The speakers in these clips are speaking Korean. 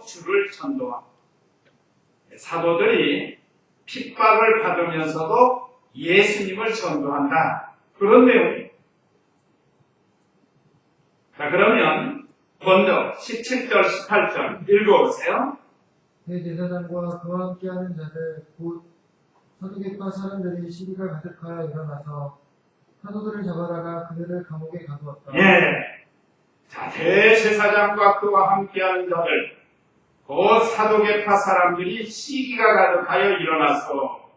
주를 전도합니다. 사도들이 핍박을 받으면서도 예수님을 전도한다. 그런 내용이에요. 자, 그러면 먼저 17절, 18절 읽어보세요. 대제사장과 그와 함께하는 자들 곧 서두개파 사람들이 시비가 가득하여 일어나서 사도들을 잡아다가 그들을 감옥에 가두었다. 예. 자, 대제사장과 그와 함께하는 자들 곧 사도계파 사람들이 시기가 가득하여 일어나서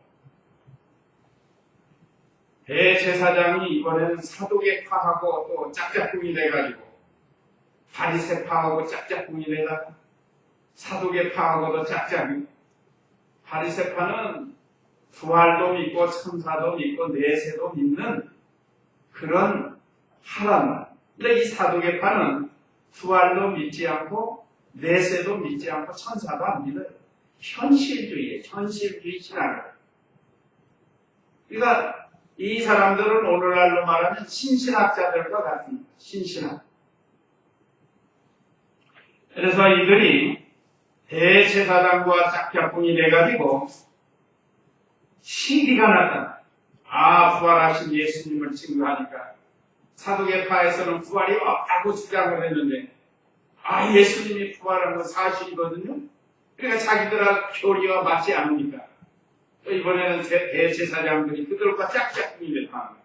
대제사장이 이번에는 사도계파하고 또 짝짝꿍이 돼가지고 바리새파하고 짝짝꿍이 되다가 사도계파하고도 짝짝꿍. 바리새파는 부활도 믿고 천사도 믿고 내세도 믿는 그런 하람. 근데 이 사도계파는 부활도 믿지 않고 내세도 믿지 않고 천사도 안 믿어요. 현실주의에 현실주의 신앙을. 그러니까 이 사람들은 오늘날로 말하면 신신학자들과 같습니다. 신신학. 그래서 이들이 대제사장과 짝짝꿍이 돼가지고 시기가 났다. 부활하신 예수님을 증거하니까 사도계파에서는 부활이 없다고 주장을 했는데 예수님이 부활한 건 사실이거든요. 그러니까 자기들하고 교리와 맞지 않으니까 또 이번에는 대제사장들이 그들과 짝짝꿍이 됐다.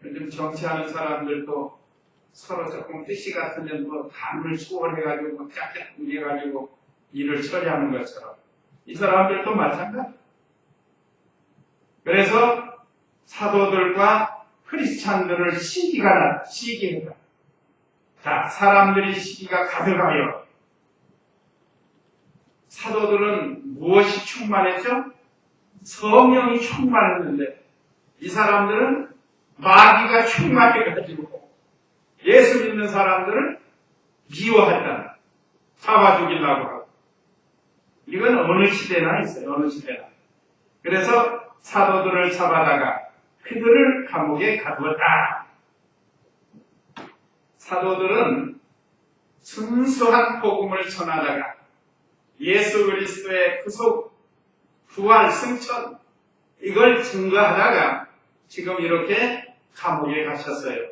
요즘 정치하는 사람들도 서로 조금 뜻이 같으면 담을 수월해가지고 짝짝꿍 해가지고 일을 처리하는 것처럼 이 사람들도 마찬가지. 그래서 사도들과 크리스찬들을 시기했다. 자, 사람들이 시기가 가득하여 사도들은 무엇이 충만했죠? 성령이 충만했는데 이 사람들은 마귀가 충만해가지고 예수 믿는 사람들을 미워했다. 잡아 죽이려고 하고. 이건 어느 시대나 있어요. 어느 시대나. 그래서 사도들을 잡아다가 그들을 감옥에 가두었다. 사도들은 순수한 복음을 전하다가 예수 그리스도의 구속, 부활, 승천 이걸 증거하다가 지금 이렇게 감옥에 가셨어요.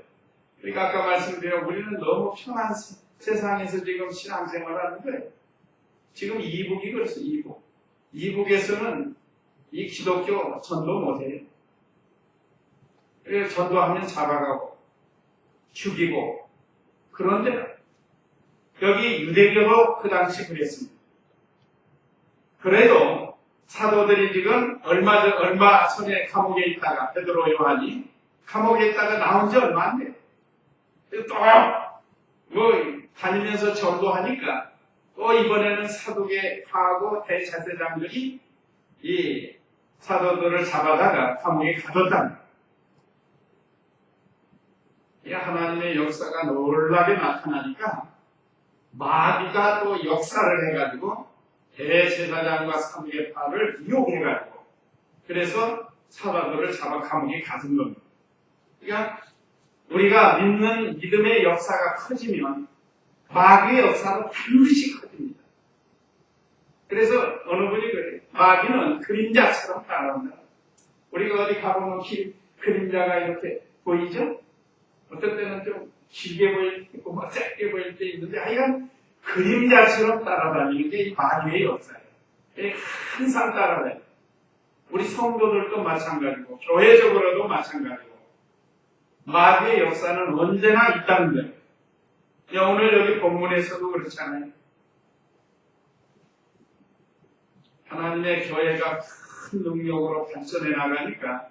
그러니까 아까 말씀드린 우리는 너무 편한 세상에서 지금 신앙생활을 하는데 지금 이북이 그렇죠. 이북에서는 이 기독교 전도 못해요. 그래서 전도하면 잡아가고 죽이고 그런데 여기 유대교도 그 당시 그랬습니다. 그래도 사도들이 지금 얼마 전에 감옥에 있다가 베드로 요한이 감옥에 있다가 나온 지 얼마 안 돼요. 또 다니면서 전도하니까 또 이번에는 사도계파하고 대제사장들이 이 사도들을 잡아다가 감옥에 가뒀답니다. 이 하나님의 역사가 놀랍게 나타나니까 마귀가 또 역사를 해가지고 대제사장과 사도계파를 유혹해가지고 그래서 사도들을 잡아 감옥에 가둔 겁니다. 그러니까 우리가 믿는 믿음의 역사가 커지면 마귀의 역사도 반드시 커집니다. 그래서 어느 분이 그래요. 마귀는 그림자처럼 따라온다. 우리가 어디 가보면 그림자가 이렇게 보이죠? 어떤 때는 좀 길게 보일 때 있고 짧게 보일 때 있는데 하여간 그림자처럼 따라다니는 게 이 마귀의 역사예요. 항상 따라다녀요. 우리 성도들도 마찬가지고 교회적으로도 마찬가지고 마귀의 역사는 언제나 있다는 거예요. 오늘 여기 본문에서도 그렇잖아요. 하나님의 교회가 큰 능력으로 발전해 나가니까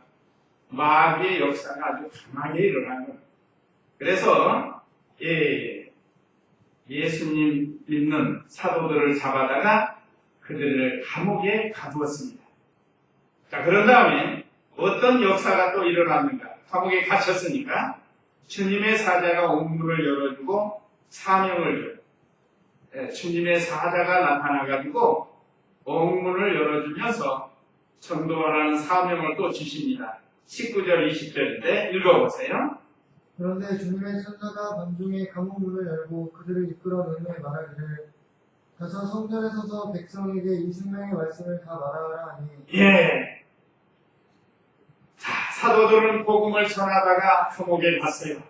마귀의 역사가 아주 강하게 일어나는 거예요. 그래서 예수님 믿는 사도들을 잡아다가 그들을 감옥에 가두었습니다. 자, 그런 다음에 어떤 역사가 또 일어났는가? 감옥에 갇혔으니까 주님의 사자가 옥문을 열어주고 사명을 줘요. 주님의 사자가 나타나가지고 옥문을 열어주면서 전도하라는 사명을 또 주십니다. 19절, 20절인데 읽어보세요. 그런데 주님의 천사가 밤중에 감옥문을 열고 그들을 이끌어 내며 말하기를 가서 성전에 서서 백성에게 이 생명의 말씀을 다 말하라 하니 예. 자, 사도들은 복음을 전하다가 감옥에 갔어요.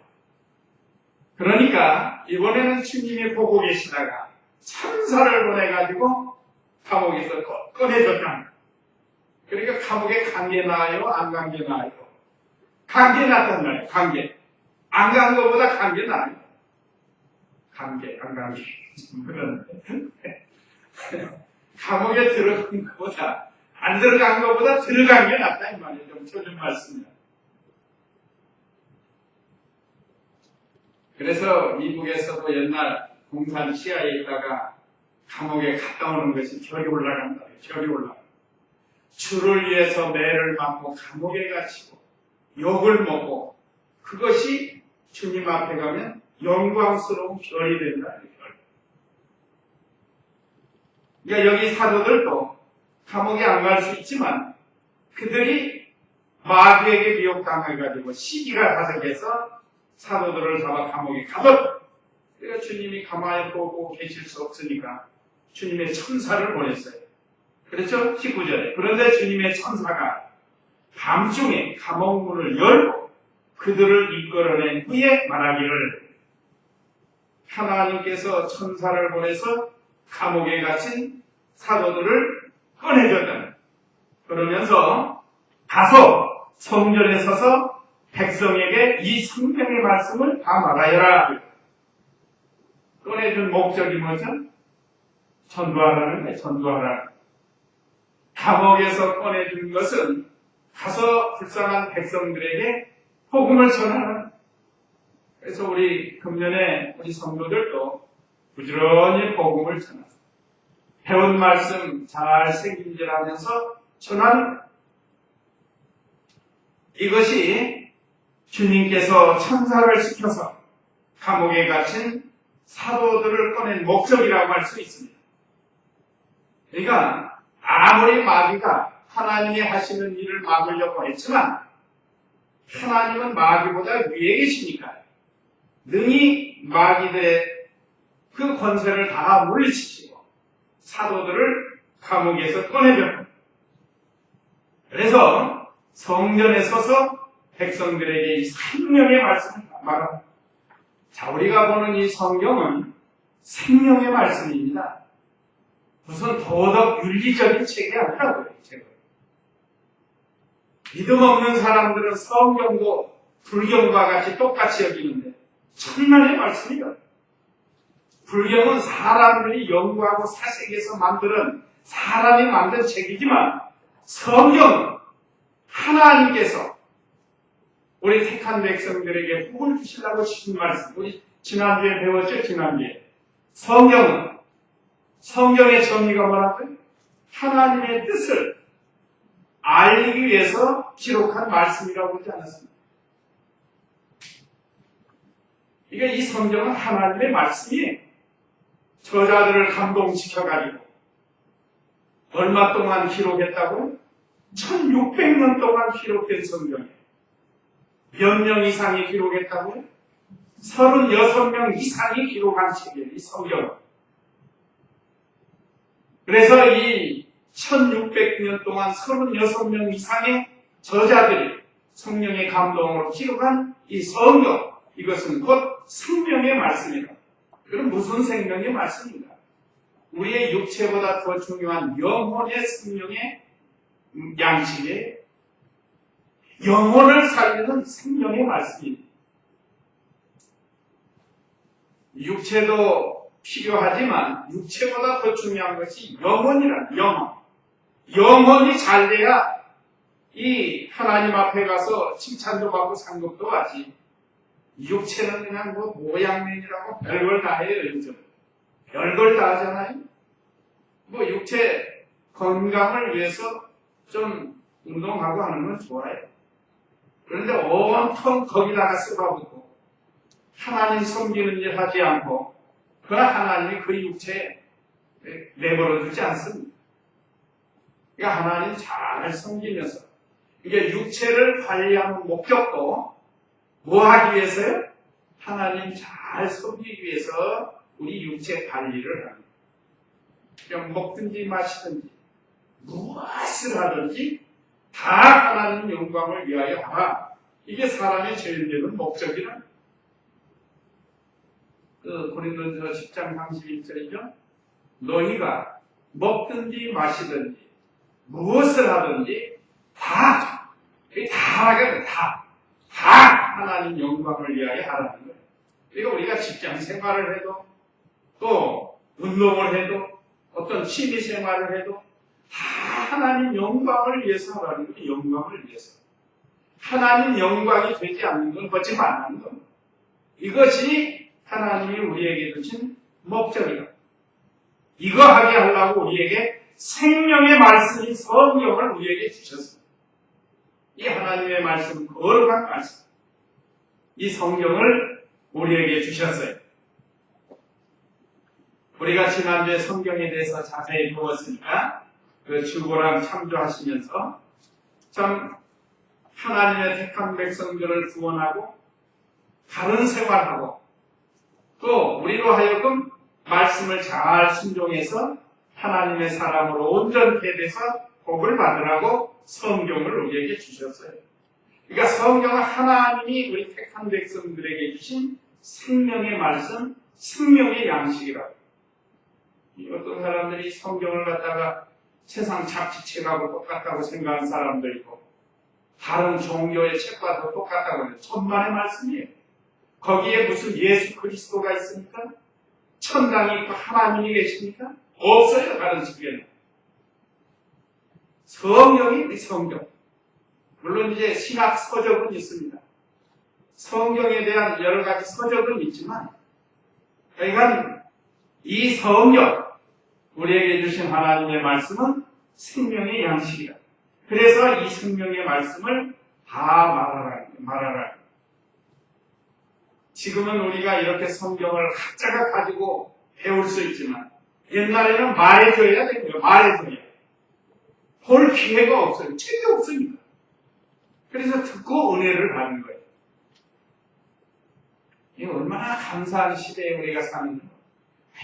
그러니까 이번에는 주님이 보고 계시다가 천사를 보내가지고 감옥에서 꺼내줬다. 그러니까 감옥에 간 게 나아요? 안 간 게 나아요? 간 게 낫단 말이에요. 간 게. 안 간 것보다 간 게 나아요. 간 게, 안 간 게. 그런데 감옥에 들어간 것보다 안 들어간 것보다 들어간 게 낫다 이 말이에요. 좀 표준 말씀이에요. 그래서 미국에서도 옛날 공산 시야에 있다가 감옥에 갔다 오는 것이 결이 올라간다. 결이 올라간다. 주를 위해서 매를 맞고 감옥에 갇히고 욕을 먹고 그것이 주님 앞에 가면 영광스러운 별이 된다. 별. 그러니까 여기 사도들도 감옥에 안 갈 수 있지만 그들이 마귀에게 미혹당해가지고 시기가 가득해서 사도들을 잡아 감옥에 가뒀다. 그러니까 주님이 가만히 보고 계실 수 없으니까 주님의 천사를 보냈어요. 그렇죠? 19절에. 그런데 주님의 천사가 밤중에 감옥 문을 열고 그들을 이끌어낸 후에 말하기를 하나님께서 천사를 보내서 감옥에 갇힌 사도들을 꺼내줬다. 그러면서 가서 성전에 서서 백성에게 이 성경의 말씀을 다 말하여라. 꺼내준 목적이 뭐죠? 전도하라는 거예요. 전도하라. 감옥에서 꺼내준 것은 가서 불쌍한 백성들에게 복음을 전하는. 그래서 우리 금년에 우리 성도들도 부지런히 복음을 전하고 배운 말씀 잘 새김질하면서 전하는. 이것이 주님께서 천사를 시켜서 감옥에 갇힌 사도들을 꺼낸 목적이라고 할 수 있습니다. 그러니까 아무리 마귀가 하나님이 하시는 일을 막으려고 했지만 하나님은 마귀보다 위에 계시니까 능히 마귀들의 그 권세를 다 물리치시고 사도들을 감옥에서 꺼내줬다. 그래서 성전에 서서 백성들에게 이 생명의 말씀을 말합니다. 자, 우리가 보는 이 성경은 생명의 말씀입니다. 무슨 도덕 윤리적인 책이 아니라고요. 제가. 믿음 없는 사람들은 성경도 불경과 같이 똑같이 여기는데 천만의 말씀이요. 불경은 사람들이 연구하고 사색해서 만드는 사람이 만든 책이지만 성경은 하나님께서 우리 택한 백성들에게 복을 주시려고 주신 말씀. 우리 지난주에 배웠죠? 지난주에. 성경은 성경의 정의가 뭐라고요? 하나님의 뜻을 알기 위해서 기록한 말씀이라고 하지 않았습니까? 그러니까 이 성경은 하나님의 말씀이에요. 저자들을 감동시켜가지고 얼마 동안 기록했다고요? 1600년 동안 기록된 성경이에요. 몇 명 이상이 기록했다고요? 36명 이상이 기록한 책이에요. 이 성경은. 그래서 이 1600년 동안 36명 이상의 저자들이 성령의 감동으로 기록한 이 성경, 이것은 곧 생명의 말씀이다. 그럼 무슨 생명의 말씀인가? 우리의 육체보다 더 중요한 영혼의 생명의 양식이에요. 영혼을 살리는 생명의 말씀입니다. 육체도 필요하지만 육체보다 더 중요한 것이 영혼이란 영혼. 영혼이 잘 돼야 이 하나님 앞에 가서 칭찬도 받고 상급도 받지. 육체는 그냥 뭐 모양맨이라고 별걸 다 해요. 요즘 별걸 다 하잖아요. 뭐 육체 건강을 위해서 좀 운동하고 하는 건 좋아요. 그런데 온통 거기다가 쏟아붓고 하나님 섬기는 일 하지 않고 그 하나님이 그 육체에 내버려 두지 않습니다. 그러니까 하나님 잘 섬기면서 이게 육체를 관리하는 목적도 뭐 하기 위해서요? 하나님 잘 섬기기 위해서 우리 육체 관리를 합니다. 그냥 먹든지 마시든지 무엇을 하든지 다 하나님 영광을 위하여 하라. 이게 사람의 제일 되는 목적이라. 고린도전서 10장 31절이죠. 너희가 먹든지 마시든지 무엇을 하든지 다 하게 다 하나님 영광을 위하여 하라는 거예요. 그러니까 우리가 직장 생활을 해도 또 운동을 해도 어떤 취미 생활을 해도 다 하나님 영광을 위해서 하라는 거예요. 영광을 위해서. 하나님 영광이 되지 않는 건 걷지 말라는 겁니다. 이것이 하나님이 우리에게 주신 목적이다. 이거 하게 하려고 우리에게 생명의 말씀인 성경을 우리에게 주셨습니다. 이 하나님의 말씀, 거룩한 말씀, 이 성경을 우리에게 주셨어요. 우리가 지난주에 성경에 대해서 자세히 배웠으니까 그 주보랑 참조하시면서 참 하나님의 택한 백성들을 구원하고 다른 생활하고 또 우리로 하여금 말씀을 잘 순종해서 하나님의 사람으로 온전케 돼서 복을 받으라고 성경을 우리에게 주셨어요. 그러니까 성경은 하나님이 우리 택한 백성들에게 주신 생명의 말씀, 생명의 양식이라고. 어떤 사람들이 성경을 갖다가 세상 잡지책하고 똑같다고 생각하는 사람도 있고 다른 종교의 책과도 똑같다고 해요. 천만의 말씀이에요. 거기에 무슨 예수 그리스도가 있습니까? 천당이 있고 하나님이 계십니까? 없어요. 다른 책에는. 성경이 우리 성경. 물론 이제 신학 서적은 있습니다. 성경에 대한 여러 가지 서적은 있지만 그러니까 이 성경, 우리에게 주신 하나님의 말씀은 생명의 양식이다. 그래서 이 생명의 말씀을 다 말하라. 지금은 우리가 이렇게 성경을 각자가 가지고 배울 수 있지만 옛날에는 말해줘야 되는 거예요. 말해줘야. 볼 기회가 없어요. 책이 없으니까. 그래서 듣고 은혜를 받는 거예요. 이게 얼마나 감사한 시대에 우리가 사는지,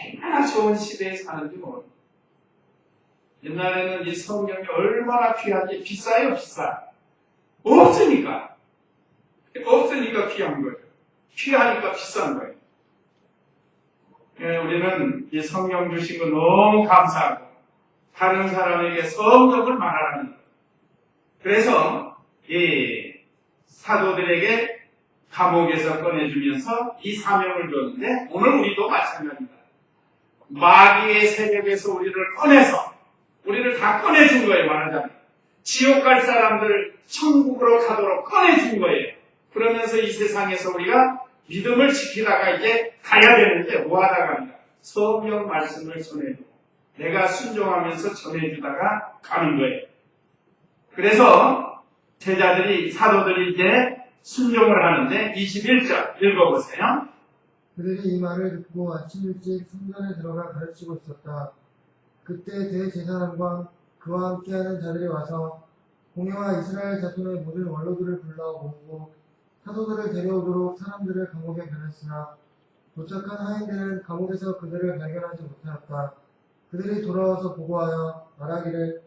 얼마나 좋은 시대에 사는지 모릅니다. 옛날에는 이 성경이 얼마나 귀한지 비싸요, 비싸. 없으니까. 없으니까 귀한 거예요. 귀하니까 비싼 거예요. 우리는 이 성경 주신 거 너무 감사하고 다른 사람에게 성경을 말하라는 거예요. 그래서 이 사도들에게 감옥에서 꺼내주면서 이 사명을 줬는데 오늘 우리도 마찬가지입니다. 마귀의 세력에서 우리를 꺼내서 우리를 다 꺼내준 거예요. 말하자면 지옥 갈 사람들 천국으로 가도록 꺼내준 거예요. 그러면서 이 세상에서 우리가 믿음을 지키다가 이제 가야 되는데 뭐 하다가 합니다. 성경 말씀을 전해주고 내가 순종하면서 전해주다가 가는 거예요. 그래서 제자들이 사도들이 이제 순종을 하는데 21절 읽어보세요. 그들이 이 말을 듣고 아침 일찍 성전에 들어가 가르치고 있었다. 그때 대제사장과 그와 함께하는 자들이 와서 공회와 이스라엘 자손의 모든 원로들을 불러 모으고 사도들을 데려오도록 사람들을 감옥에 보냈으나 도착한 하인들은 감옥에서 그들을 발견하지 못하였다. 그들이 돌아와서 보고하여 말하기를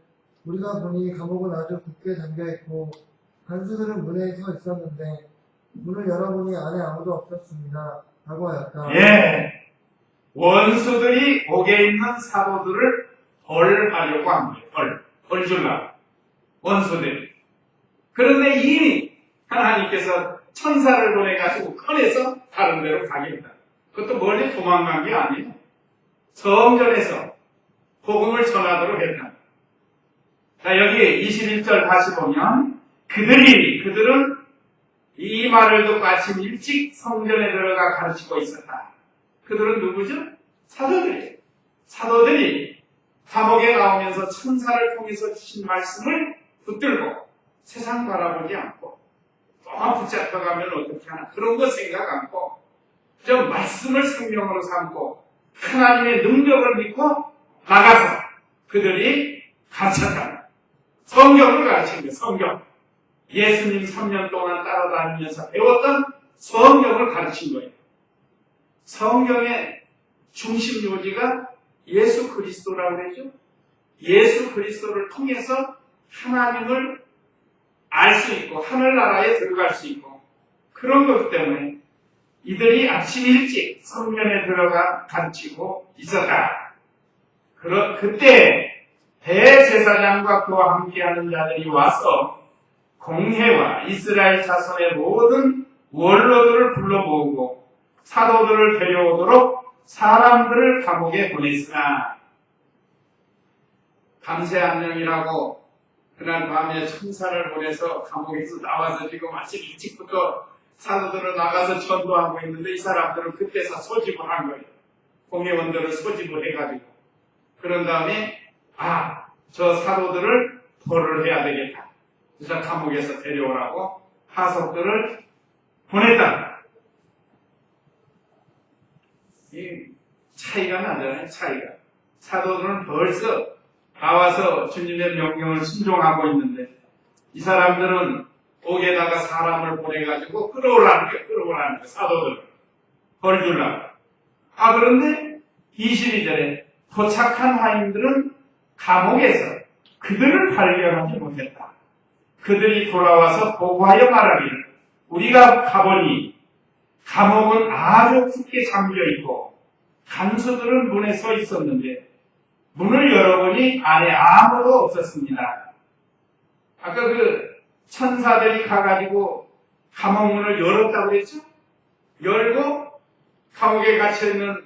우리가 보니 감옥은 아주 굳게 잠겨있고 간수들은 문에 서 있었는데 문을 열어보니 안에 아무도 없었습니다. 라고 하였다. 예. 원수들이 옥에 있는 사도들을 벌하려고 한 거예요. 벌 주려고. 원수들이. 그런데 이미 하나님께서 천사를 보내가지고 꺼내서 다른 데로 가게 했다. 그것도 멀리 도망간 게 아니에요. 성전에서 복음을 전하도록 했다. 자, 여기 21절 다시 보면 그들은 이 말을 듣고 아침 일찍 성전에 들어가 가르치고 있었다. 그들은 누구죠? 사도들이에요. 사도들이 감옥에 나오면서 천사를 통해서 주신 말씀을 붙들고 세상 바라보지 않고 또 붙잡혀가면 어떻게 하나 그런 거 생각 않고 저 말씀을 생명으로 삼고 하나님의 능력을 믿고 나가서 그들이 가르쳤다. 성경을 가르친 거예요. 성경. 예수님 3년 동안 따라다니면서 배웠던 성경을 가르친 거예요. 성경의 중심 요지가 예수 그리스도라고 그러죠. 예수 그리스도를 통해서 하나님을 알 수 있고 하늘나라에 들어갈 수 있고 그런 것 때문에 이들이 아침 일찍 성전에 들어가 갇히고 있었다. 그때 대제사장과 그와 함께하는 자들이 와서 공회와 이스라엘 자손의 모든 원로들을 불러 모으고 사도들을 데려오도록 사람들을 감옥에 보냈으나 밤새 안녕이라고 그날 밤에 천사를 보내서 감옥에서 나와서 지금 아침 일찍부터 사도들은 나가서 전도하고 있는데 이 사람들은 그때서 소집을 한 거예요. 공회원들을 소집을 해가지고 그런 다음에 저 사도들을 벌을 해야 되겠다. 그래서 감옥에서 데려오라고 하석들을 보냈다. 이 차이가 나잖아요. 차이가. 사도들은 벌써 나와서 주님의 명령을 순종하고 있는데 이 사람들은 옥에다가 사람을 보내가지고 끌어오라는 거예요. 사도들. 벌 주려고. 그런데 22절에 도착한 하인들은 감옥에서 그들을 발견하지 못했다. 그들이 돌아와서 보고하여 말하기를 우리가 가보니 감옥은 아주 굳게 잠겨있고 간수들은 문에 서 있었는데 문을 열어보니 안에 아무도 없었습니다. 아까 천사들이 가가지고 감옥문을 열었다고 그랬죠? 열고 감옥에 갇혀있는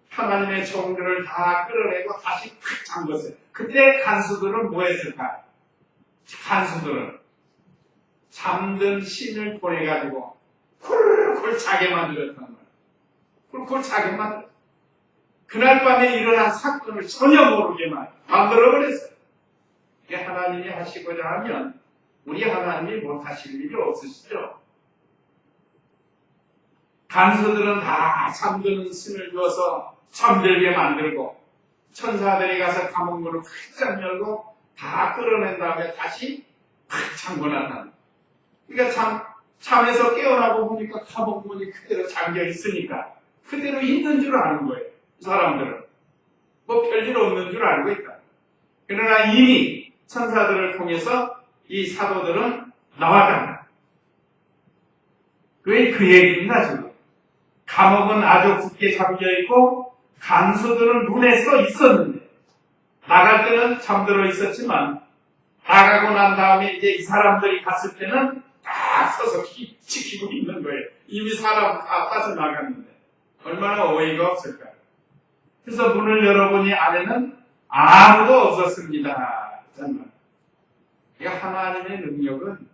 하나님의 종들을 다 끌어내고 다시 탁 잠궜어요. 그때 간수들은 뭐 했을까? 간수들은 잠든 신을 보내가지고 쿨쿨 자게 만들었다는 거예요. 쿨쿨 자게 만들었어요. 그날 밤에 일어난 사건을 전혀 모르게만 만들어버렸어요. 이게 하나님이 하시고자 하면 우리 하나님이 못하실 일이 없으시죠? 간수들은 다 잠드는 신을 주어서 잠들게 만들고 천사들이 가서 감옥문을 활짝 열고 다 끌어낸 다음에 다시 팍 잠궈놨다는. 그러니까 잠에서 깨어나고 보니까 감옥문이 그대로 잠겨 있으니까 그대로 있는 줄 아는 거예요. 이 사람들은 뭐 별일 없는 줄 알고 있다. 그러나 이미 천사들을 통해서 이 사도들은 나왔다. 그게 그 얘기입니다. 지금 감옥은 아주 굳게 잠겨있고 간수들은 문에 서 있었는데 나갈 때는 잠들어 있었지만 나가고 난 다음에 이제 이 사람들이 갔을 때는 딱 서서 지키고 있는 거예요. 이미 사람 다 따서 나갔는데 얼마나 어이가 없을까요? 그래서 문을 열어보니 안에는 아무도 없었습니다. 정말. 그러니까 하나님의 능력은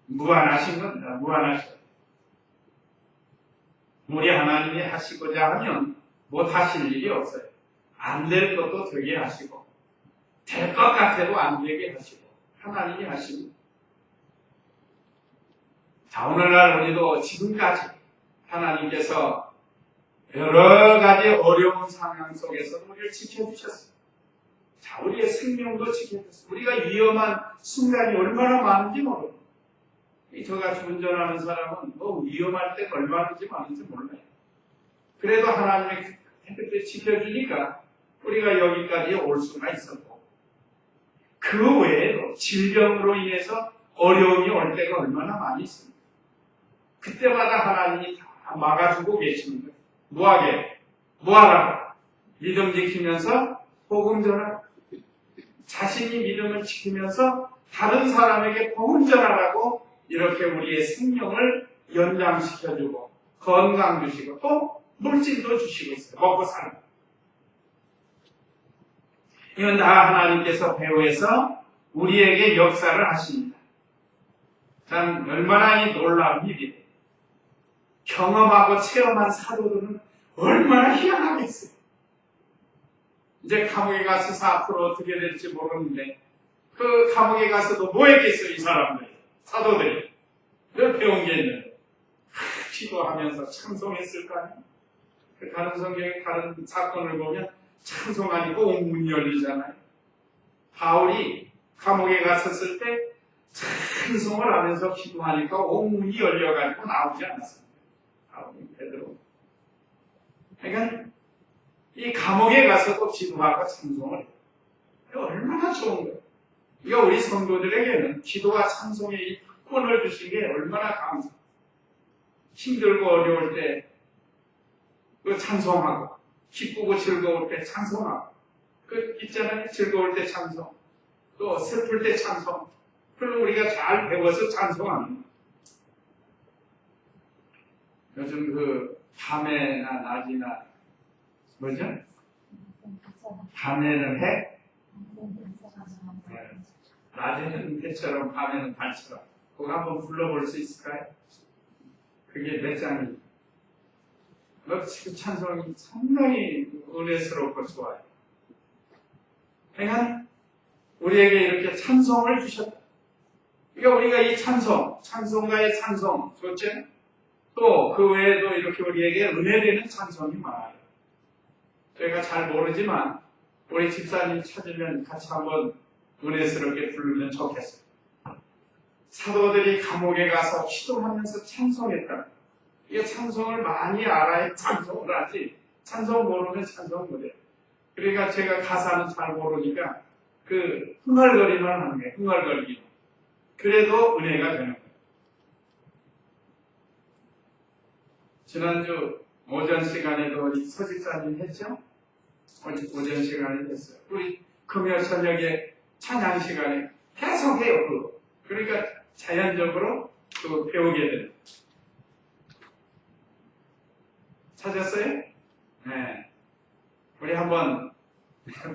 무한하신 겁니다. 무한하셔. 우리 하나님이 하시고자 하면 못하실 일이 없어요. 안 될 것도 되게 하시고 될 것 같아도 안 되게 하시고 하나님이 하십니다. 자, 오늘날 우리도 지금까지 하나님께서 여러 가지 어려운 상황 속에서 우리를 지켜주셨어요. 자, 우리의 생명도 지켜줬어요. 우리가 위험한 순간이 얼마나 많은지 모르고 저같이 운전하는 사람은 뭐 위험할 때 얼마든지 많은지 몰라요. 그래도 하나님이 그때 지켜주니까 우리가 여기까지 올 수가 있었고 그 외에도 질병으로 인해서 어려움이 올 때가 얼마나 많이 있습니다. 그때마다 하나님이 다 막아주고 계시는 거예요. 뭐하라고? 믿음 지키면서 복음 전하라고. 자신이 믿음을 지키면서 다른 사람에게 복음 전하라고 이렇게 우리의 생명을 연장시켜주고 건강 주시고 또 물질도 주시고 있어요. 먹고 사는. 이건 다 하나님께서 배후에서 우리에게 역사를 하십니다. 참 얼마나 이 놀라운 일이에요. 경험하고 체험한 사도들은 얼마나 희한하겠어요. 이제 감옥에 가서 앞으로 어떻게 될지 모르는데 그 감옥에 가서도 뭐 했겠어요, 이 사람들이. 사도들이. 늘 배운 게 있는데 기도하면서 찬송했을 거 아니에요. 다른 성경의 다른 사건을 보면 찬송하니까 옥문이 열리잖아요. 바울이 감옥에 갔었을 때 찬송을 하면서 기도하니까 옥문이 열려가지고 나오지 않았습니다. 바울이 베드로. 그러니까 이 감옥에 가서도 기도하고 찬송을 해요. 이거 얼마나 좋은 거예요. 이거 우리 성도들에게는 기도와 찬송의 이 특권을 주신 게 얼마나 감사해요. 힘들고 어려울 때 그 찬송하고, 기쁘고 즐거울 때 찬송하고, 그 있잖아요. 즐거울 때 찬송, 또 슬플 때 찬송. 그걸 우리가 잘 배워서 찬송하는 거예요. 요즘 그 밤에나 낮이나 뭐죠? 밤에는 해? 네. 낮에는 해처럼 밤에는 달처럼. 그거 한번 불러볼 수 있을까요? 그게 몇 장이에요? 그 찬송이 상당히 은혜스럽고 좋아요. 그러니까 우리에게 이렇게 찬송을 주셨다. 그러니까 우리가 이 찬송가의 찬송 좋죠? 또 그 외에도 이렇게 우리에게 은혜되는 찬송이 많아요. 저희가 잘 모르지만 우리 집사님 찾으면 같이 한번 은혜스럽게 부르면 좋겠어요. 사도들이 감옥에 가서 기도하면서 찬송했다. 이게 찬송을 많이 알아야 찬송을 하지. 찬송 모르면 찬송 못해요. 그러니까 제가 가사는 잘 모르니까 그 흥얼거리만 하는 거예요. 흥얼거리기. 그래도 은혜가 되는 거예요. 지난주 오전 시간에도 우리 서집사님 했죠? 오전 시간에 했어요. 우리 금요 저녁에 찬양 시간에 계속 해요. 그거. 그러니까 자연적으로 그 배우게 돼요. 찾았어요? 네. 우리 한번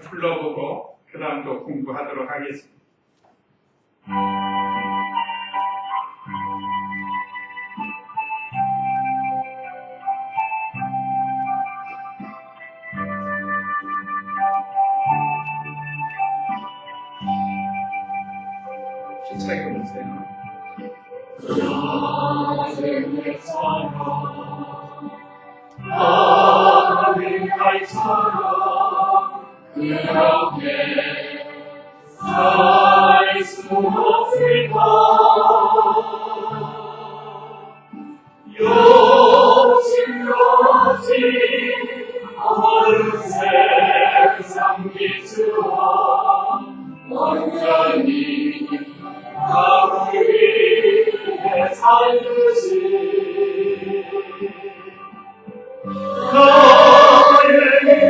불러보고 그 다음 또 공부하도록 하겠습니다. 힘차게 보세요. 어린 달처럼 그렇게 살 수 없을까. 욕심없이 어느 세상 빛으로 온전히 나를 위해 살듯이 너의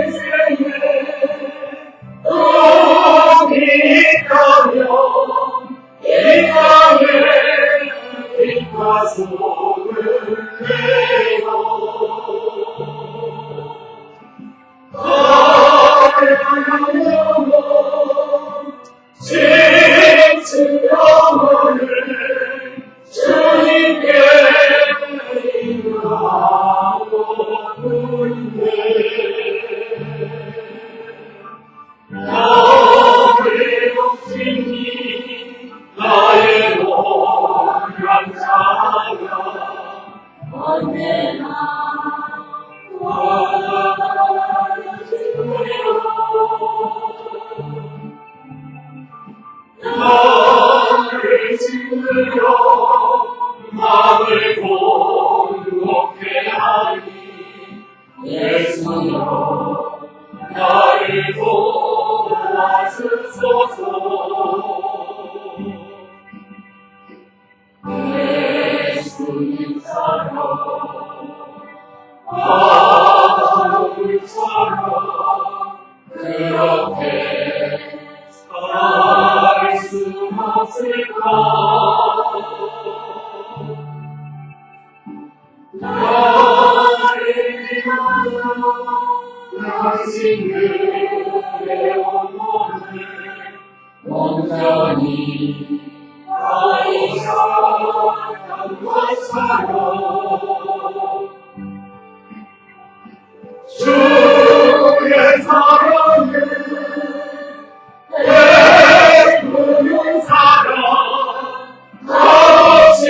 인생에 꿈이 있다면 이 땅에 빛과 소금을 내요. 너의 영혼 지친 영혼을 주님께 인도하고 너의 욕심이 나의 노란 자야 언제나 너를 지으려 마음을 공급해 하니 예수여 나를 도와주소서. 예수님처럼 바울처럼 그렇게 살 수 없을까. 나를 위하여 당신을 영혼을 온전히 다이셨던 것처럼 주의 사랑을 베푸는 사랑 없이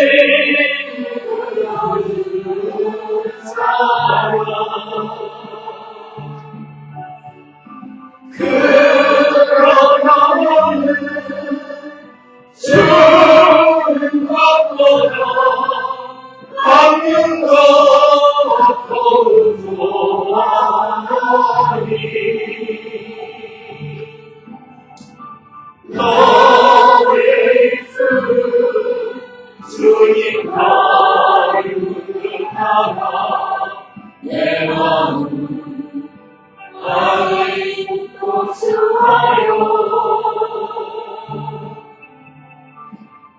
그러나 너는 너의 주님 가르하라 내 마음 나를 고수하여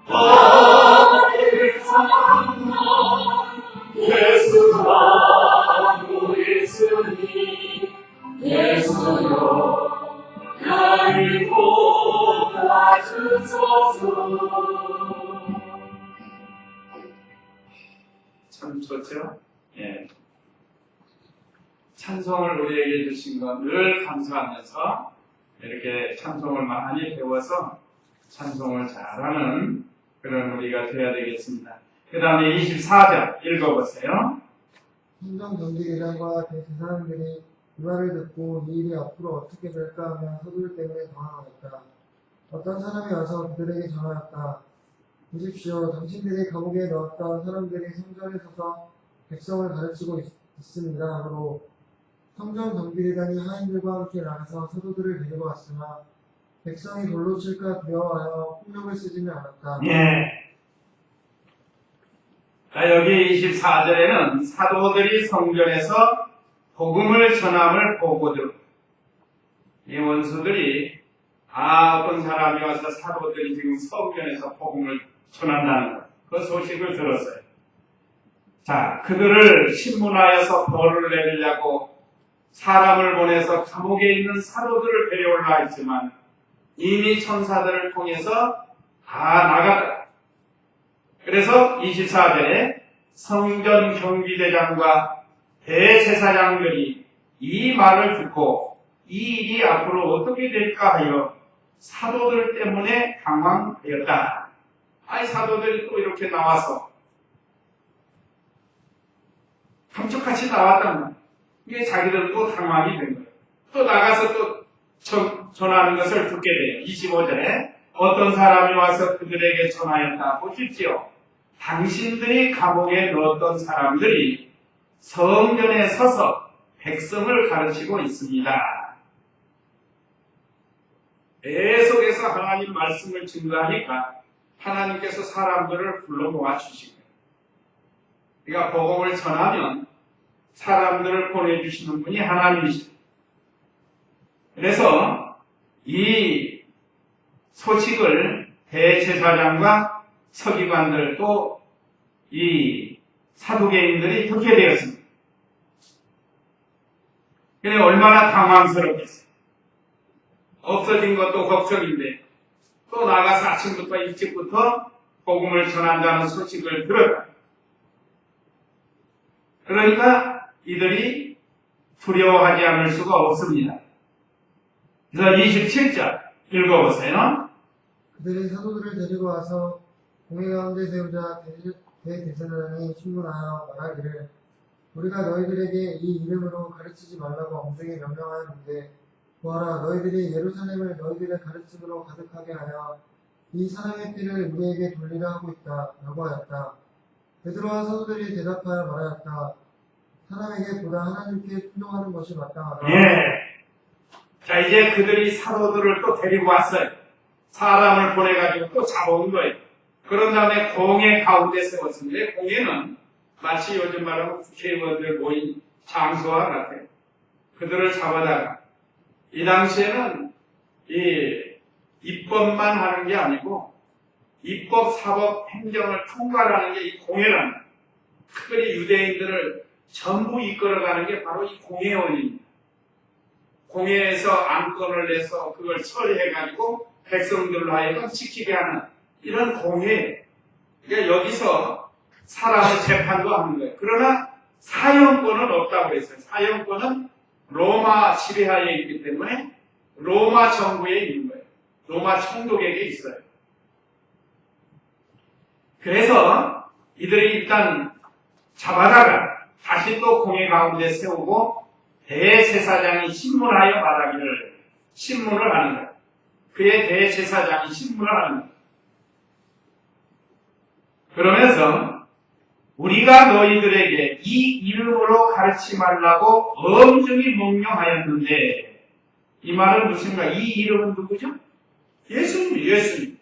나를 사랑하 예수라고 예수님 예수여 나를 도와주소서. 참 좋죠? 예. 찬송을 우리에게 주신 것 늘 감사하면서 이렇게 찬송을 많이 배워서 찬송을 잘하는 그런 우리가 되어야 되겠습니다. 그 다음에 24절 읽어보세요. 성전 경비대장과 대제사장들이 이 말을 듣고 이 일이 앞으로 어떻게 될까 하며 서둘 때문에 당황하였다. 어떤 사람이 와서 그들에게 전하였다. 보십시오. 당신들이 감옥에 넣었던 사람들이 성전에 서서 백성을 가르치고 있습니다. 하므로 성전 경비대장이 하인들과 함께 나가서 사도들을 데리고 왔으나 백성이 돌로 칠까 두려워하여 폭력을 쓰지는 않았다. 예. 자, 여기 24절에는 사도들이 성전에서 복음을 전함을 보고들 이 원수들이 어떤 사람이 와서 사도들이 지금 성전에서 복음을 전한다는 것, 그 소식을 들었어요. 자, 그들을 신문하여서 벌을 내리려고 사람을 보내서 감옥에 있는 사도들을 데려올라 했지만 이미 천사들을 통해서 다 나갔다. 그래서 24절에 성전 경비대장과 대제사장들이 이 말을 듣고 이 일이 앞으로 어떻게 될까 하여 사도들 때문에 당황하였다. 아니, 사도들이 또 이렇게 나와서 감쪽같이 나왔단 말이에요. 이게 자기들도 당황이 된 거예요. 또 나가서 또 전하는 것을 듣게 돼요. 25절에 어떤 사람이 와서 그들에게 전하였다. 보십시오. 당신들이 감옥에 넣었던 사람들이 성전에 서서 백성을 가르치고 있습니다. 계속해서 하나님 말씀을 증거하니까 하나님께서 사람들을 불러 모아 주시고, 그러니까 복음을 전하면 사람들을 보내주시는 분이 하나님이십니다. 그래서 이 소식을 대제사장과 서기관들 또 이 사두개인들이 듣게 되었습니다. 그래 얼마나 당황스럽겠어요. 없어진 것도 걱정인데 또 나가서 아침부터 일찍부터 복음을 전한다는 소식을 들었다. 그러니까 이들이 두려워하지 않을 수가 없습니다. 그래서 27절 읽어보세요. 그들이 사도들을 데리고 와서 공회 가운데 세우자 대제사장이 신문하여 말하기를 우리가 너희들에게 이 이름으로 가르치지 말라고 엄중히 명령하였는데 보아라 너희들이 예루살렘을 너희들의 가르침으로 가득하게 하여 이 사람의 피를 우리에게 돌리려 하고 있다 라고 하였다. 베드로와 사도들이 대답하여 말하였다. 사람에게 보다 하나님께 순종하는 것이 마땅하다. 예. 자, 이제 그들이 사도들을 또 데리고 왔어요. 사람을 보내가지고 또 잡아온 거예요. 그런 다음에 공회 가운데 세웠는데 공회는 마치 요즘 말하면 국회의원들 모인 장소와 같아요. 그들을 잡아다가 이 당시에는 이 입법만 하는 게 아니고 입법, 사법, 행정을 통과하는 게 이 공회라는 거예요. 특별히 유대인들을 전부 이끌어가는 게 바로 이 공회원입니다. 공회에서 안건을 내서 그걸 처리해가지고 백성들로 하여금 지키게 하는 이런 공회. 그러니까 여기서 사람을 재판도 하는 거예요. 그러나 사형권은 없다고 그랬어요. 사형권은 로마 지배하에 있기 때문에 로마 정부에 있는 거예요. 로마 총독에게 있어요. 그래서 이들이 일단 잡아다가 다시 또 공회 가운데 세우고 대제사장이 신문하여 말하기를 신문을 하는 거예요. 그의 대제사장이 신문을 하는 거예요. 그러면서 우리가 너희들에게 이 이름으로 가르치 말라고 엄중히 명령하였는데 이 말은 무슨가? 이 이름은 누구죠? 예수님.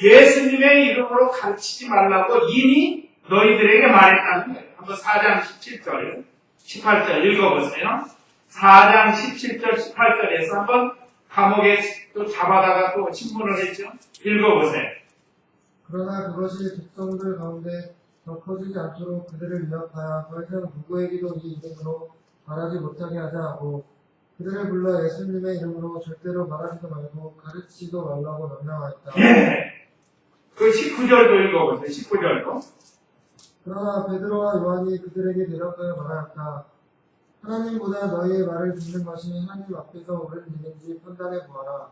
예수님의 이름으로 가르치지 말라고 이미 너희들에게 말했다는 거예요. 한번 4장 17절, 18절 읽어보세요. 4장 17절, 18절에서 한번 감옥에 또 잡아다가 또 침문을 했죠. 읽어보세요. 그러나 그것이 백성들 가운데 더 퍼지지 않도록 그들을 위협하여 더 이상 누구에게도 이 이름으로 말하지 못하게 하자 하고 그들을 불러 예수님의 이름으로 절대로 말하지도 말고 가르치지도 말라고 명령하였다. 예. 그 19절도 읽어보세요. 19절도. 그러나 베드로와 요한이 그들에게 대답하여 말하였다. 하나님보다 너희의 말을 듣는 것이 하나님 앞에서 옳은 일인지 판단해 보아라.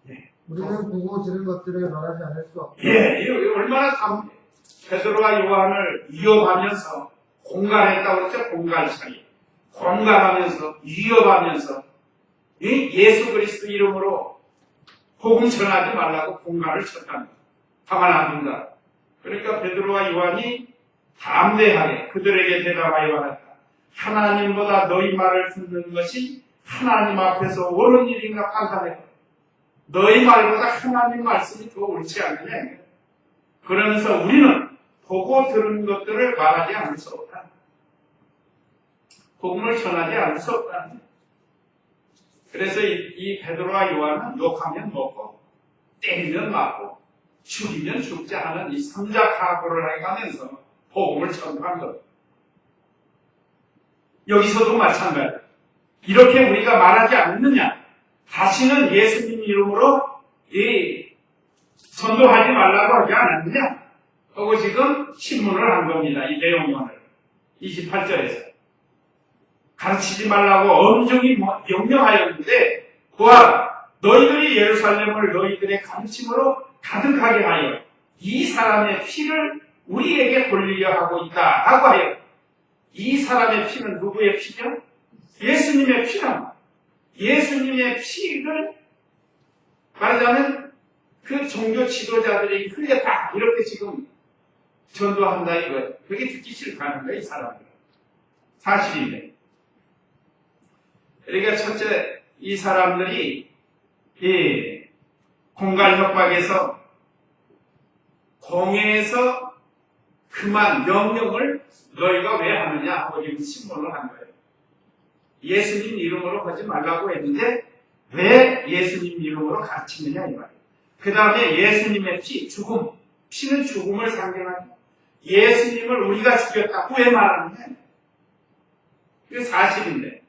예. 우리는 보고 들은 것들을 말하지 않을 수 없다. 예, 이거 얼마나 베드로와 요한을 위협하면서 공갈했다고 그랬죠? 공갈차기. 공갈하면서, 위협하면서, 예수 그리스도 이름으로 복음 전하지 말라고 공갈을 쳤답니다. 가만 안 둔다. 그러니까 베드로와 요한이 담대하게 그들에게 대답하여 하였다. 하나님보다 너희 말을 듣는 것이 하나님 앞에서 옳은 일인가 판단해. 너희 말보다 하나님 말씀이 더 옳지 않느냐. 그러면서 우리는 보고 들은 것들을 말하지 않을 수 없다. 복음을 전하지 않을 수 없다. 그래서 이 베드로와 요한은 욕하면 먹고 때리면 맞고 죽이면 죽지 않은 이 삼자각오를 해가면서 복음을 전파한 것. 여기서도 마찬가지. 이렇게 우리가 말하지 않느냐? 다시는 예수님 이름으로 전도하지 말라고 하지 않았느냐? 하고 지금 신문을 한 겁니다. 이 내용만을. 28절에서. 가르치지 말라고 엄중히 명령하였는데 보아라, 너희들이 예루살렘을 너희들의 가르침으로 가득하게 하여 이 사람의 피를 우리에게 돌리려 하고 있다 라고 하여. 이 사람의 피는 누구의 피죠? 예수님의 피다. 예수님의 피를 말하자면 그 종교 지도자들이 흘렸다 이렇게 지금 전도한다 이거예요. 그게 듣기 싫다는 거예요. 이 사람들은. 사실인데. 그러니까 첫째, 이 사람들이 이 공갈 협박에서 공회에서 그만 명령을 너희가 왜 하느냐 하고 지금 신문을 한 거예요. 예수님 이름으로 하지 말라고 했는데 왜 예수님 이름으로 가르치느냐 이 말이에요. 그 다음에 예수님의 피, 죽음, 피는 죽음을 상징하고 예수님을 우리가 죽였다고 왜 말하느냐. 이게 사실인데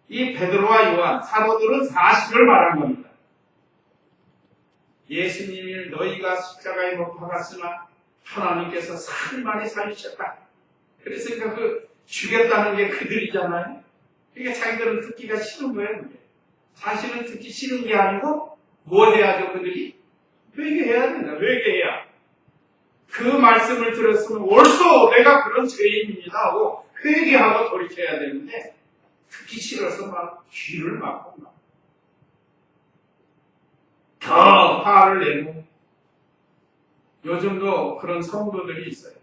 이 베드로와 요한 사도들은 사실을 말한 겁니다. 예수님을 너희가 십자가에 못 박았으나 하나님께서 살 많이 살리셨다. 그래서 그 죽였다는 게 그들이잖아요. 그러니까 자기들은 듣기가 싫은 거예요. 사실은 듣기 싫은 게 아니고 뭐 해야죠 그들이? 회개해야 된다. 회개해야. 그 말씀을 들었으면 옳소 내가 그런 죄인입니다 하고 회개하고 돌이켜야 되는데 듣기 싫어서 막 귀를 막고 막 더 화를 내고 요즘도 그런 성도들이 있어요.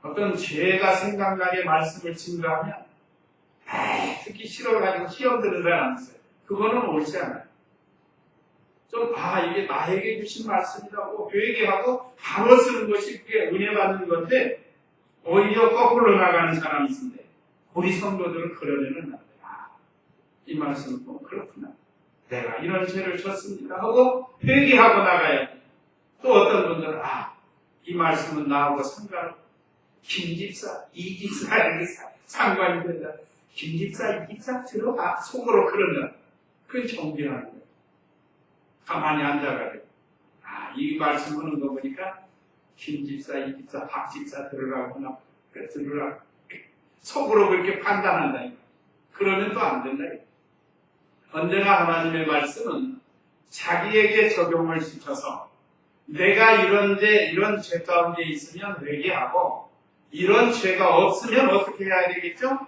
어떤 죄가 생각나게 말씀을 증거하면 듣기 싫어가지고 시험 드는 사람 있어요. 그거는 옳지 않아요. 좀 이게 나에게 주신 말씀이라고 회개하고 바로 쓰는 것이 그게 은혜 받는 건데 오히려 거꾸로 나가는 사람이 있는데 우리 성도들은 그러려는 안 돼요. 이 말씀은 그렇구나. 내가 이런 죄를 졌습니다 하고 회개하고 나가야지. 또 어떤 분들은 이 말씀은 나하고 상관없고 김 집사, 이 집사 이렇게 상관이 된다. 김 집사, 이 집사 들어가 속으로 그런다. 그건 정죄하는 거예요. 가만히 앉아가지고 이 말씀 하는 거 보니까 김 집사, 이 집사, 박 집사 들으라고 들으라고 속으로 그렇게 판단한다. 그러면 또 안 된다. 언제나 하나님의 말씀은 자기에게 적용을 시켜서 내가 이런 죄 가운데 있으면 회개하고 이런 죄가 없으면 어떻게 해야 되겠죠?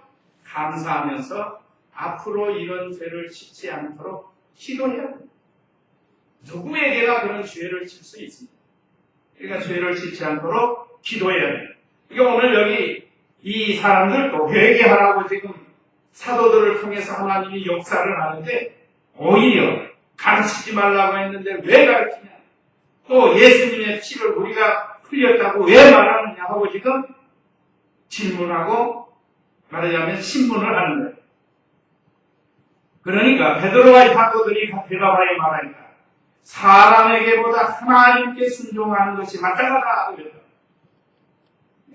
감사하면서 앞으로 이런 죄를 짓지 않도록 기도해야 됩니다. 누구에게나 그런 죄를 질 수 있습니다. 그러니까 죄를 짓지 않도록 기도해야 됩니다. 그러니까 오늘 여기 이 사람들도 회개하라고 지금 사도들을 통해서 하나님이 역사를 하는데 오히려 가르치지 말라고 했는데 왜 가르치냐? 또 예수님의 피를 우리가 흘렸다고 왜 말하느냐 하고 지금 질문하고 말하자면 신문을 하는 거예요. 그러니까 베드로와 사도들이 대답하여 말하니까 사람에게보다 하나님께 순종하는 것이 마땅하다 그랬다.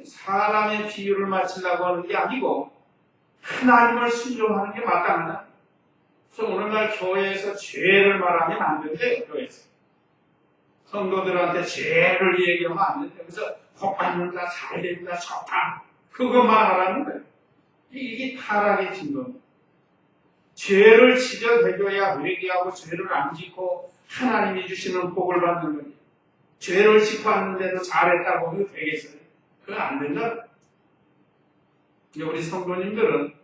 사람의 비유를 맞추려고 하는 게 아니고 하나님을 순종하는 게 마땅하다. 그래서 오늘날 교회에서 죄를 말하면 안 된대요. 교회에서 성도들한테 죄를 얘기하면 안 된대요. 그래서 복 받는다, 잘 된다, 좋다 그것만 하라는 거예요. 이게 타락의 진도입니다. 죄를 지적해줘야 회개하고 죄를 안 짓고 하나님이 주시는 복을 받는 거예요. 죄를 짓고 왔는데도 잘했다고 해도 되겠어요? 그건 안 된다. 우리 성도님들은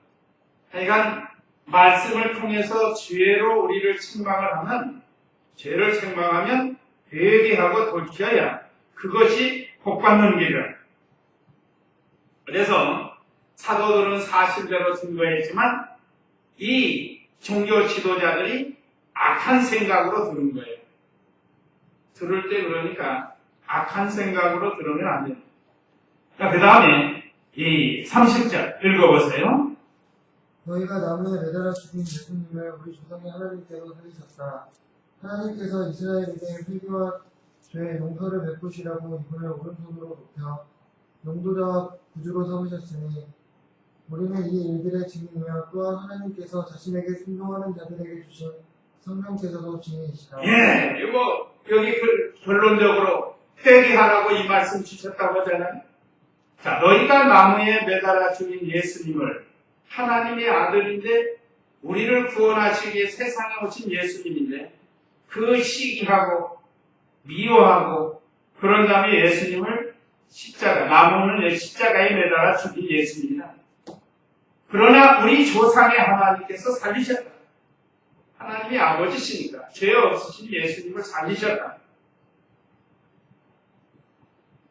하여간 말씀을 통해서 죄로 우리를 책망을 하면 죄를 책망하면 회개하고 돌이켜야 그것이 복받는 길이라. 그래서 사도들은 사실대로 증거했지만 이 종교 지도자들이 악한 생각으로 들은 거예요. 들을 때 그러니까 악한 생각으로 들으면 안 됩니다. 그 다음에 이 30절 읽어보세요. 너희가 나무에 매달아 죽인 예수님을 우리 조상의 하나님께서 살리셨다. 하나님께서 이스라엘에게 회개와 죄의 용서를 베푸시라고 이분을 오른손으로 높여 용도자와 구주로 삼으셨으니 우리는 이 일들의 증인이며 또한 하나님께서 자신에게 순종하는 자들에게 주신 성령께서도 증인이시다. 예, 이거 여기 결론적으로 회개하라고 이 말씀 주셨다고 하잖아요. 자, 너희가 나무에 매달아 죽인 예수님을 하나님의 아들인데 우리를 구원하시기 위해 세상에 오신 예수님인데 그 시기하고 미워하고 그런 다음에 예수님을 나무는 십자가에 매달아 죽인 예수님이다. 그러나 우리 조상의 하나님께서 살리셨다. 하나님이 아버지시니까 죄 없으신 예수님을 살리셨다.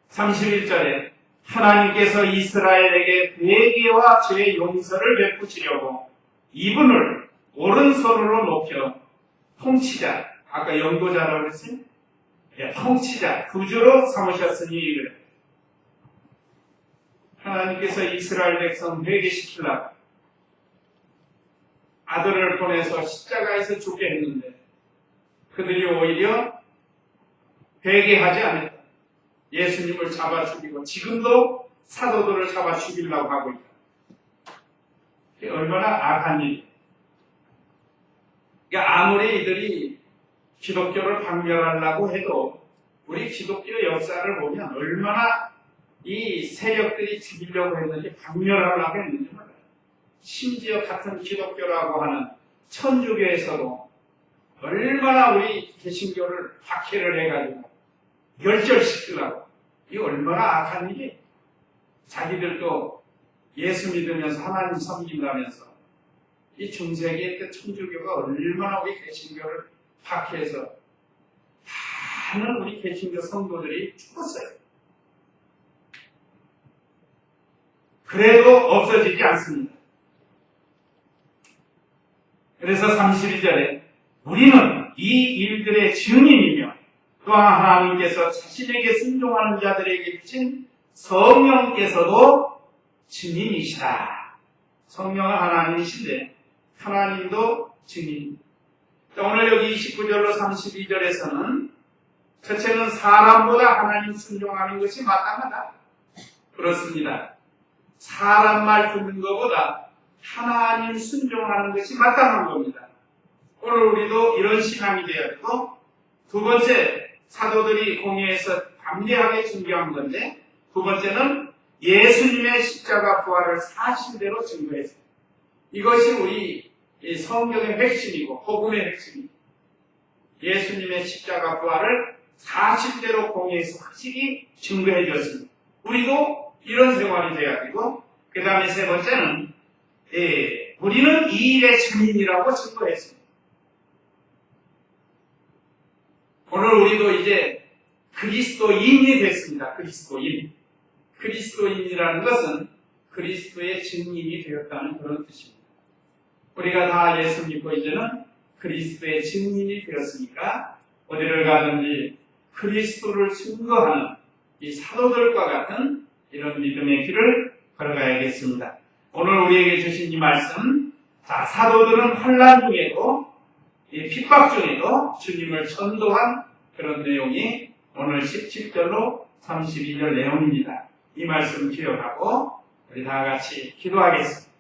31절에 하나님께서 이스라엘에게 회개와 죄 용서를 베푸시려고 이분을 오른손으로 높여 통치자, 아까 영도자라고 그랬어요? 예, 통치자, 구주로 삼으셨으니 이래. 하나님께서 이스라엘 백성 회개시키려고 아들을 보내서 십자가에서 죽게 했는데 그들이 오히려 회개하지 않았다. 예수님을 잡아 죽이고 지금도 사도들을 잡아 죽이려고 하고 있다. 이게 얼마나 악한 일이에요. 그러니까 아무리 이들이 기독교를 박멸하려고 해도 우리 기독교 역사를 보면 얼마나 이 세력들이 죽이려고 했는지 박멸하려고 했는지 몰라요. 심지어 같은 기독교라고 하는 천주교에서도 얼마나 우리 개신교를 박해를 해가지고 멸절시키려고. 이게 얼마나 악한 일이에요. 자기들도 예수 믿으면서 하나님 섬긴다면서 이 중세기의 때 천주교가 얼마나 우리 개신교를 박해해서 많은 우리 개신교 성도들이 죽었어요. 그래도 없어지지 않습니다. 그래서 32절에 우리는 이 일들의 증인이며 또한 하나님께서 자신에게 순종하는 자들에게 주신 성령께서도 증인이시다. 성령은 하나님이신데 하나님도 증인. 오늘 여기 29절로 32절에서는 첫째는 사람보다 하나님 순종하는 것이 마땅하다. 그렇습니다. 사람 말 듣는 것보다 하나님 순종하는 것이 마땅한 겁니다. 오늘 우리도 이런 신앙이 되어야 되고, 두 번째, 사도들이 공회에서 담대하게 증거한 건데, 두 번째는 예수님의 십자가 부활을 사실대로 증거했어요. 이것이 우리 성경의 핵심이고 복음의 핵심이고, 예수님의 십자가 부활을 사실대로 공회에서 확실히 증거해 주었습니다. 우리도 이런 생활이 되어야 되고, 그 다음에 세 번째는 우리는 이 일의 증인이라고 증거했습니다. 오늘 우리도 이제 그리스도인이 됐습니다. 그리스도인. 그리스도인이라는 것은 그리스도의 증인이 되었다는 그런 뜻입니다. 우리가 다 예수 믿고 이제는 그리스도의 증인이 되었으니까 어디를 가든지 그리스도를 증거하는 이 사도들과 같은 이런 믿음의 길을 걸어가야겠습니다. 오늘 우리에게 주신 이 말씀, 자, 사도들은 환난 중에도 이 핍박 중에도 주님을 전도한 그런 내용이 오늘 17절로 32절 내용입니다. 이 말씀 기억하고 우리 다 같이 기도하겠습니다.